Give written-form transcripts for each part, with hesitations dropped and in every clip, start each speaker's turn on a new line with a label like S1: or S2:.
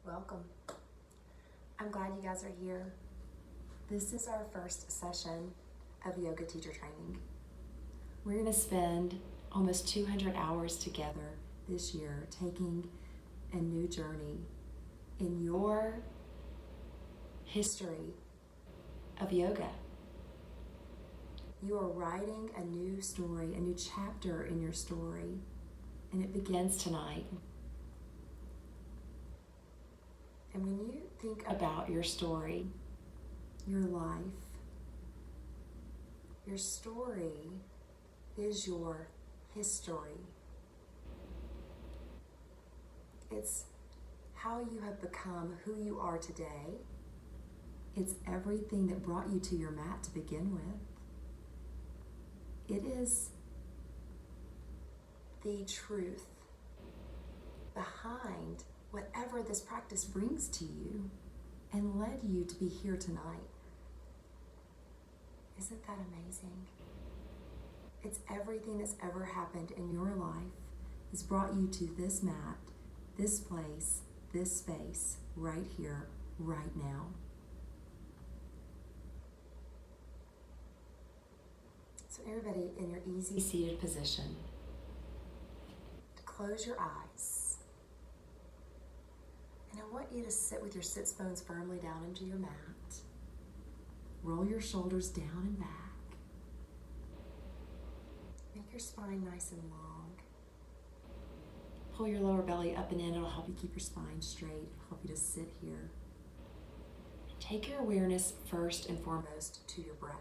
S1: Welcome. I'm glad you guys are here. This is our first session of yoga teacher training. We're going to spend almost 200 hours together this year taking a new journey in your history of yoga. You are writing a new story, a new chapter in your story, and it begins tonight. And when you think about your story, your life, your story is your history. It's how you have become who you are today. It's everything that brought you to your mat to begin with. It is the truth behind whatever this practice brings to you and led you to be here tonight. Isn't that amazing? It's everything that's ever happened in your life has brought you to this mat, this place, this space, right here, right now. So everybody in your easy seated position, close your eyes. And I want you to sit with your sits bones firmly down into your mat. Roll your shoulders down and back. Make your spine nice and long. Pull your lower belly up and in. It'll help you keep your spine straight. It'll help you to sit here. Take your awareness first and foremost to your breath.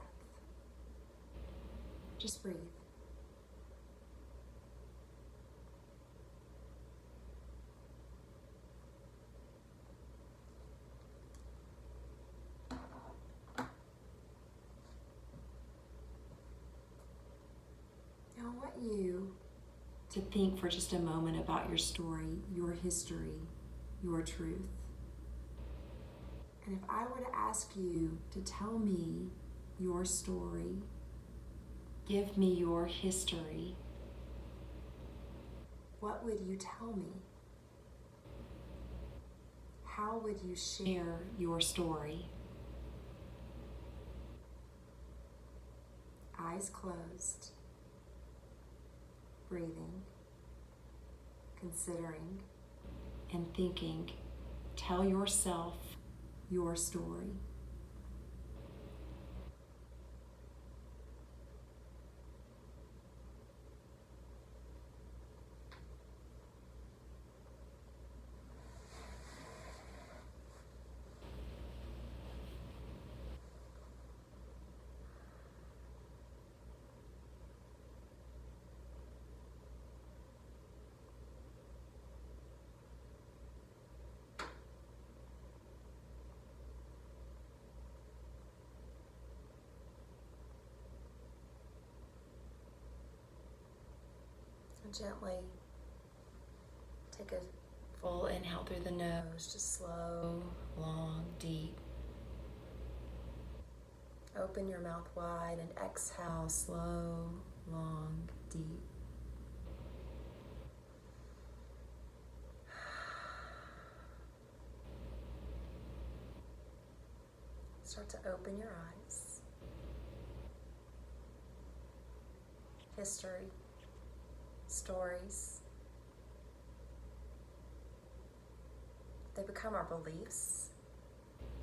S1: Just breathe. Now I want you to think for just a moment about your story, your history, your truth. And if I were to ask you to tell me your story, give me your history, what would you tell me? How would you share your story? Eyes closed, breathing, considering, and thinking. Tell yourself your story. Gently take a full inhale through the nose, just slow, long, deep. Open your mouth wide and exhale, slow, long, deep. Start to open your eyes. History. Stories. They become our beliefs.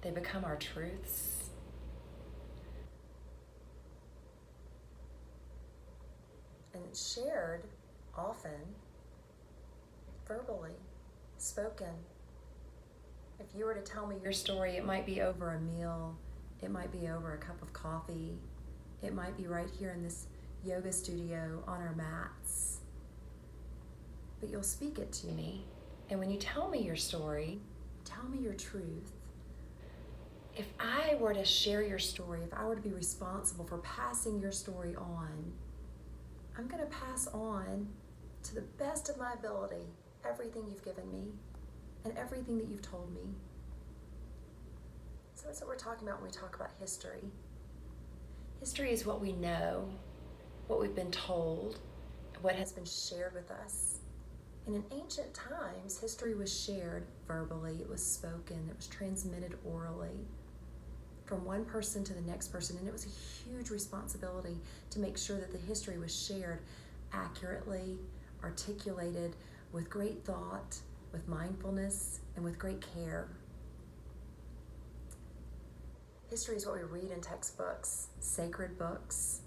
S1: They become our truths. And it's shared often, verbally, spoken. If you were to tell me your story, it might be over a meal. It might be over a cup of coffee. It might be right here in this yoga studio on our mats. But you'll speak it to me. And when you tell me your story, tell me your truth. If I were to share your story, if I were to be responsible for passing your story on, I'm going to pass on to the best of my ability everything you've given me and everything that you've told me. So that's what we're talking about when we talk about history. History is what we know, what we've been told, what has been shared with us. And in ancient times, history was shared verbally, it was spoken, it was transmitted orally from one person to the next person. And it was a huge responsibility to make sure that the history was shared accurately, articulated with great thought, with mindfulness, and with great care. History is what we read in textbooks, sacred books,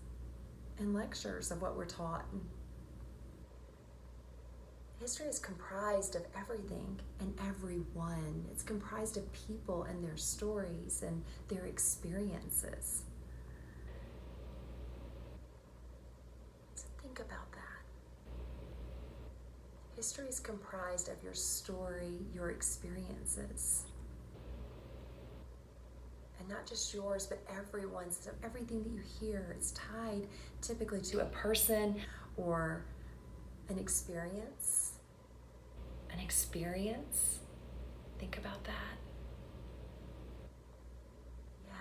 S1: and lectures of what we're taught. History is comprised of everything and everyone. It's comprised of people and their stories and their experiences. So think about that. History is comprised of your story, your experiences. And not just yours, but everyone's. So everything that you hear is tied typically to a person or an experience. An experience. Think about that. Yeah.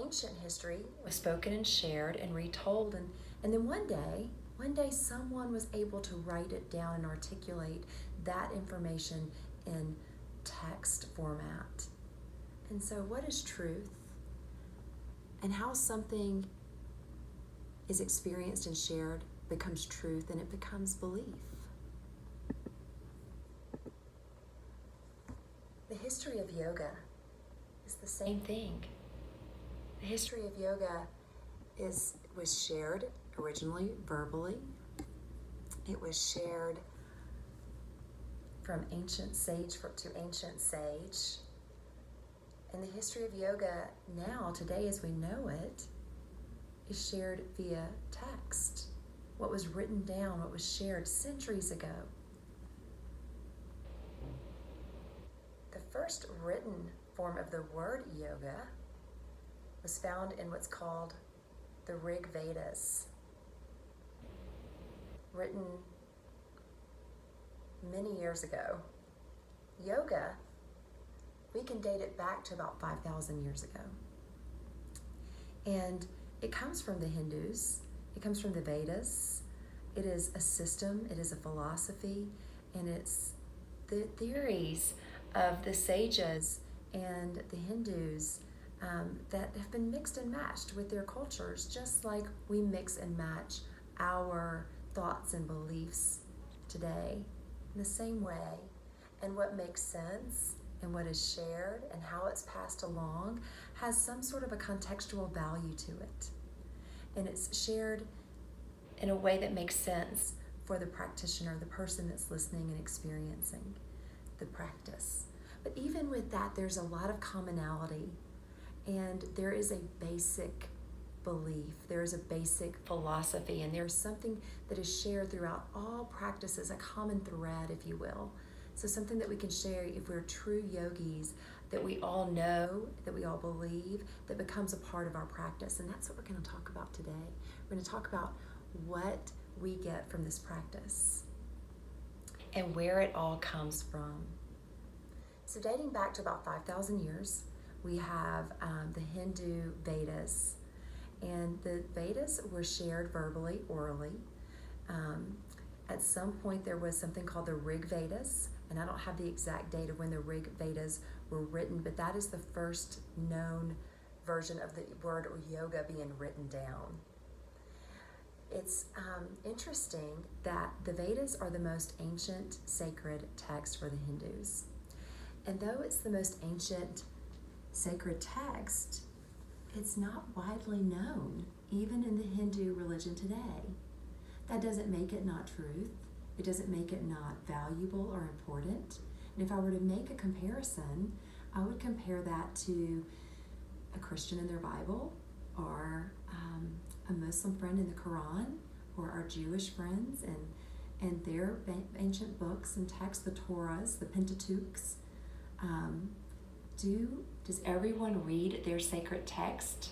S1: Ancient history was spoken and shared and retold, and then one day someone was able to write it down and articulate that information in text format. And so what is truth? And how something is experienced and shared becomes truth, and it becomes belief. The history of yoga is the same thing. The history of yoga was shared originally verbally. It was shared from ancient sage to ancient sage. And the history of yoga now, today as we know it, is shared via text. What was written down, what was shared centuries ago. The first written form of the word yoga was found in what's called the Rig Vedas, written many years ago. Yoga, we can date it back to about 5,000 years ago. And it comes from the Hindus, it comes from the Vedas. It is a system, it is a philosophy, and it's the theories of the sages and the Hindus that have been mixed and matched with their cultures, just like we mix and match our thoughts and beliefs today in the same way. And what makes sense and what is shared and how it's passed along has some sort of a contextual value to it. And it's shared in a way that makes sense for the practitioner, the person that's listening and experiencing the practice. But even with that, there's a lot of commonality, and there is a basic belief, there is a basic philosophy, and there's something that is shared throughout all practices, a common thread, if you will. So something that we can share if we're true yogis, that we all know, that we all believe, that becomes a part of our practice. And that's what we're going to talk about today. We're going to talk about what we get from this practice and where it all comes from. So dating back to about 5,000 years, we have the Hindu Vedas. And the Vedas were shared verbally, orally. At some point there was something called the Rig Vedas, and I don't have the exact date of when the Rig Vedas were written, but that is the first known version of the word or yoga being written down. It's interesting that the Vedas are the most ancient sacred text for the Hindus. And though it's the most ancient sacred text, it's not widely known, even in the Hindu religion today. That doesn't make it not truth. It doesn't make it not valuable or important. And if I were to make a comparison, I would compare that to a Christian in their Bible, or a Muslim friend in the Quran, or our Jewish friends and their ancient books and texts, the Torahs, the Pentateuchs. Does everyone read their sacred text?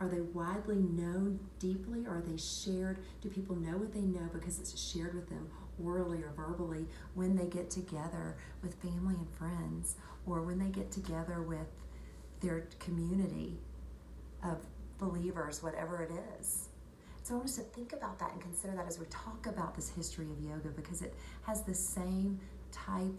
S1: Are they widely known deeply? Are they shared? Do people know what they know because it's shared with them orally or verbally when they get together with family and friends, or when they get together with their community of believers, whatever it is? So I want us to think about that and consider that as we talk about this history of yoga, because it has the same type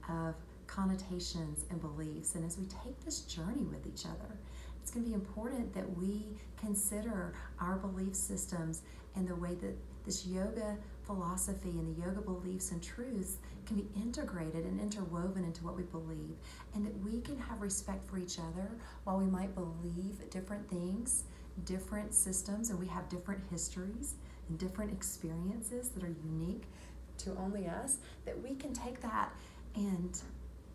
S1: of connotations and beliefs. And as we take this journey with each other, it's going to be important that we consider our belief systems and the way that this yoga philosophy and the yoga beliefs and truths can be integrated and interwoven into what we believe, and that we can have respect for each other while we might believe different things, different systems, and we have different histories and different experiences that are unique to only us, that we can take that and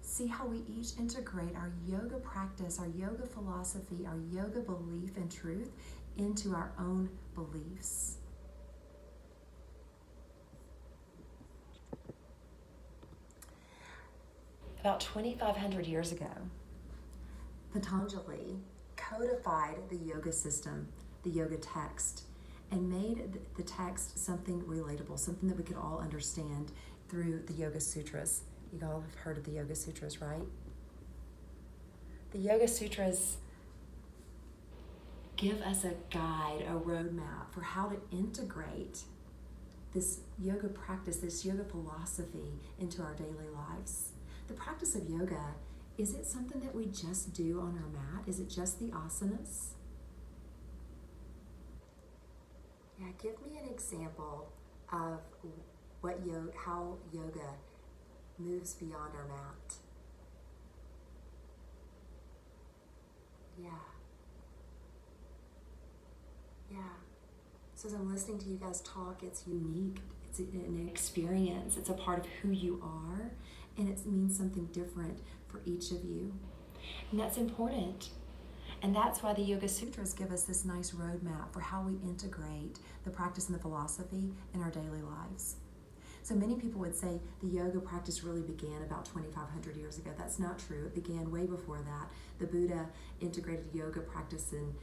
S1: see how we each integrate our yoga practice, our yoga philosophy, our yoga belief and truth into our own beliefs. About 2,500 years ago, Patanjali codified the yoga system, the yoga text, and made the text something relatable, something that we could all understand through the Yoga Sutras. You all have heard of the Yoga Sutras, right? The Yoga Sutras give us a guide, a roadmap for how to integrate this yoga practice, this yoga philosophy into our daily lives. The practice of yoga, is it something that we just do on our mat? Is it just the asanas? Yeah, give me an example of how yoga moves beyond our mat. Yeah. So as I'm listening to you guys talk, it's unique. It's an experience. It's a part of who you are, and it means something different for each of you. And that's important. And that's why the Yoga Sutras give us this nice roadmap for how we integrate the practice and the philosophy in our daily lives. So many people would say the yoga practice really began about 2,500 years ago. That's not true. It began way before that. The Buddha integrated yoga practice and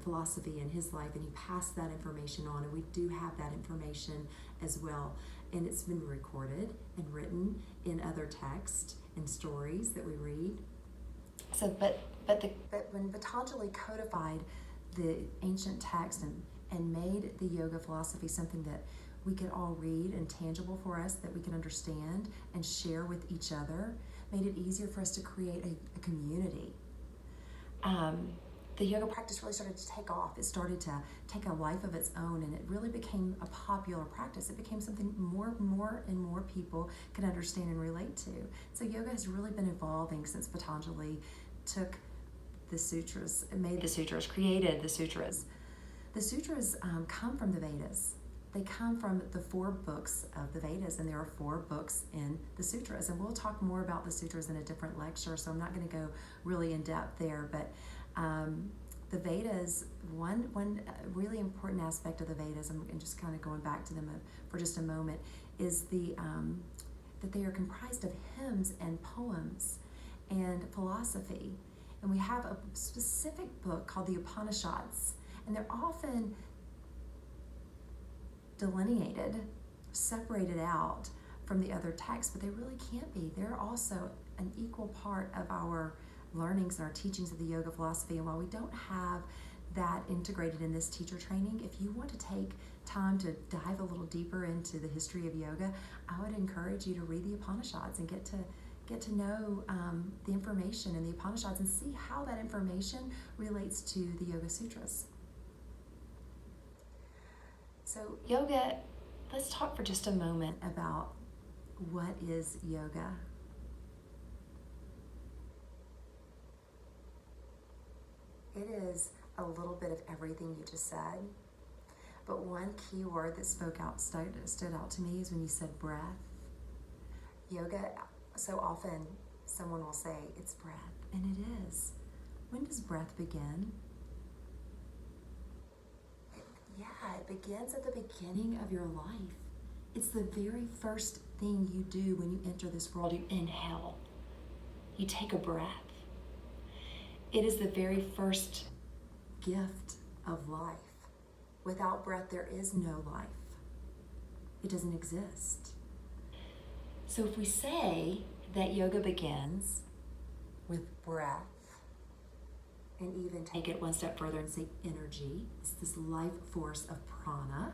S1: philosophy in his life, and he passed that information on, and we do have that information as well. And it's been recorded and written in other texts and stories that we read. So, but when Patanjali codified the ancient text and made the yoga philosophy something that we could all read and tangible for us, that we can understand and share with each other, made it easier for us to create a community. The yoga practice really started to take off. It started to take a life of its own, and it really became a popular practice. It became something more and more people can understand and relate to. So yoga has really been evolving since Patanjali took the sutras, made the sutras, created the sutras. The sutras come from the Vedas. They come from the 4 books of the Vedas, and there are 4 books in the sutras. And we'll talk more about the sutras in a different lecture, so I'm not going to go really in depth there. But the Vedas, one really important aspect of the Vedas, I'm just kind of going back to them for just a moment, is that they are comprised of hymns and poems and philosophy. And we have a specific book called the Upanishads, and they're often delineated, separated out from the other texts, but they really can't be. They're also an equal part of our learnings and our teachings of the yoga philosophy. And while we don't have that integrated in this teacher training, if you want to take time to dive a little deeper into the history of yoga, I would encourage you to read the Upanishads and get to know the information in the Upanishads and see how that information relates to the Yoga Sutras. So yoga, let's talk for just a moment about what is yoga. It is a little bit of everything you just said, but one key word that stood out to me is when you said breath. Yoga, so often someone will say it's breath, and it is. When does breath begin? It begins at the beginning of your life. It's the very first thing you do when you enter this world. You inhale. You take a breath. It is the very first gift of life. Without breath, there is no life. It doesn't exist. So if we say that yoga begins with breath, and even take it one step further and say energy. It's this life force of prana,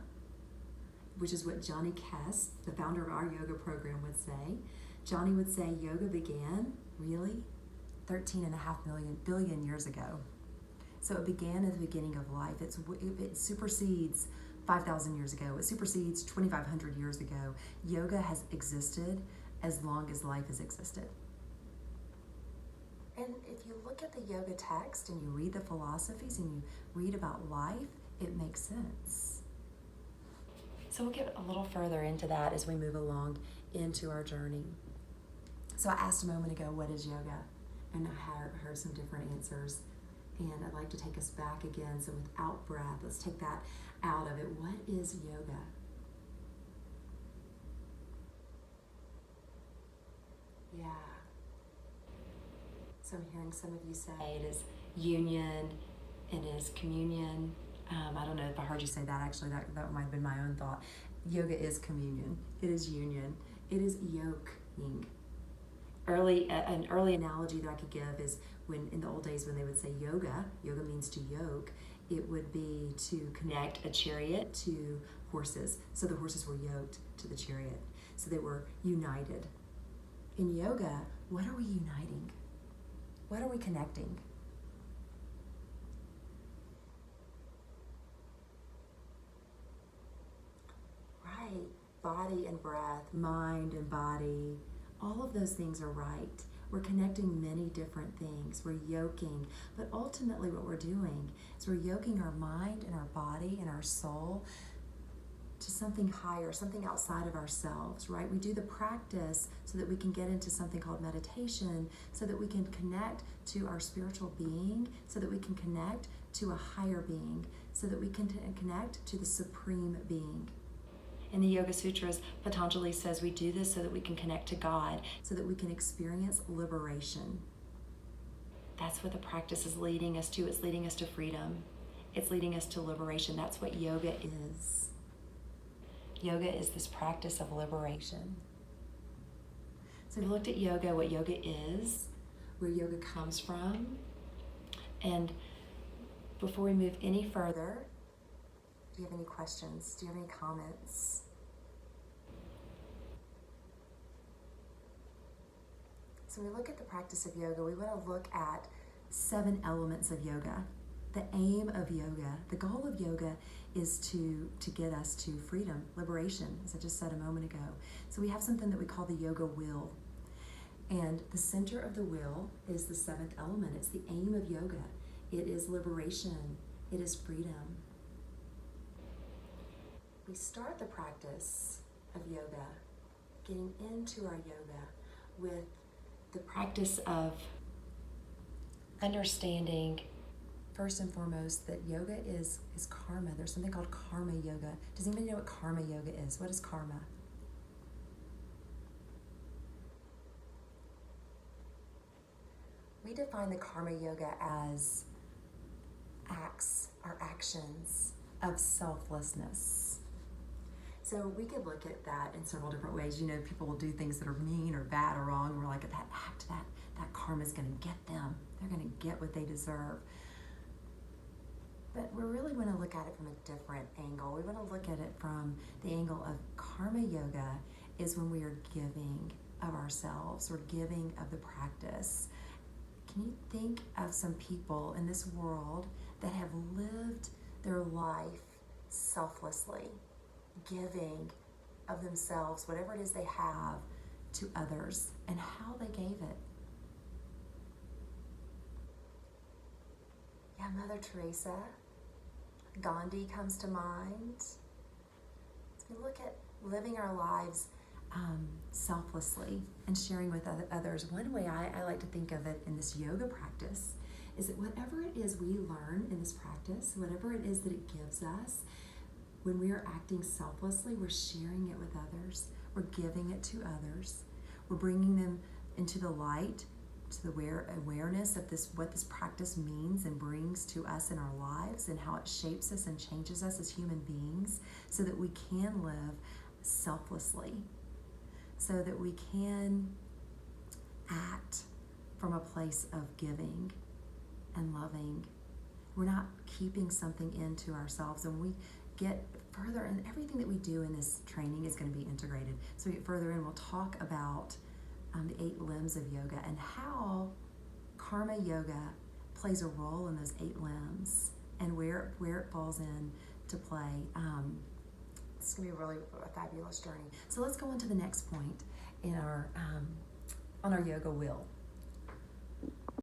S1: which is what Johnny Kess, the founder of our yoga program, would say. Johnny would say yoga began, really, 13.5 billion years ago. So it began at the beginning of life. It supersedes 5,000 years ago. It supersedes 2,500 years ago. Yoga has existed as long as life has existed. And if you look at the yoga text and you read the philosophies and you read about life, it makes sense. So we'll get a little further into that as we move along into our journey. So I asked a moment ago, what is yoga? And I heard some different answers. And I'd like to take us back again. So without breath, let's take that out of it. What is yoga? Yeah. So I'm hearing some of you say it is union, it is communion. I don't know if I heard you say that, actually. That might have been my own thought. Yoga is communion. It is union. It is yoking. An early analogy that I could give is when in the old days when they would say yoga means to yoke, it would be to connect a chariot to horses. So the horses were yoked to the chariot. So they were united. In yoga, what are we uniting? What are we connecting? Right. Body and breath, mind and body, all of those things are right. We're connecting many different things. We're yoking. But ultimately what we're doing is we're yoking our mind and our body and our soul to something higher, something outside of ourselves, right? We do the practice so that we can get into something called meditation, so that we can connect to our spiritual being, so that we can connect to a higher being, so that we can connect to the supreme being. In the Yoga Sutras, Patanjali says we do this so that we can connect to God, so that we can experience liberation. That's what the practice is leading us to. It's leading us to freedom. It's leading us to liberation. That's what yoga is. Yoga is this practice of liberation. So we looked at yoga, what yoga is, where yoga comes from. And before we move any further, do you have any questions? Do you have any comments? So when we look at the practice of yoga, we want to look at 7 elements of yoga. The aim of yoga, the goal of yoga is to get us to freedom, liberation, as I just said a moment ago. So we have something that we call the yoga wheel. And the center of the wheel is the 7th element. It's the aim of yoga. It is liberation. It is freedom. We start the practice of yoga, getting into our yoga with the practice of understanding, first and foremost, that yoga is karma. There's something called karma yoga. Does anybody know what karma yoga is? What is karma? We define the karma yoga as acts or actions of selflessness. So we could look at that in several different ways. You know, people will do things that are mean or bad or wrong. We're like, that act, that karma is going to get them. They're going to get what they deserve. But we really want to look at it from a different angle. We want to look at it from the angle of karma yoga is when we are giving of ourselves or giving of the practice. Can you think of some people in this world that have lived their life selflessly, giving of themselves, whatever it is they have, to others, and how they gave it? Yeah, Mother Teresa, Gandhi comes to mind. As we look at living our lives selflessly and sharing with others, one way I like to think of it in this yoga practice is that whatever it is we learn in this practice, whatever it is that it gives us, when we are acting selflessly, we're sharing it with others, we're giving it to others, we're bringing them into the light, to the awareness of what this practice means and brings to us in our lives and how it shapes us and changes us as human beings so that we can live selflessly, so that we can act from a place of giving and loving. We're not keeping something into ourselves. And we get further, and everything that we do in this training is going to be integrated. So we get further in, we'll talk about the 8 limbs of yoga and how karma yoga plays a role in those 8 limbs and where it falls in to play. It's going to be really a fabulous journey. So let's go on to the next point in our on our yoga wheel.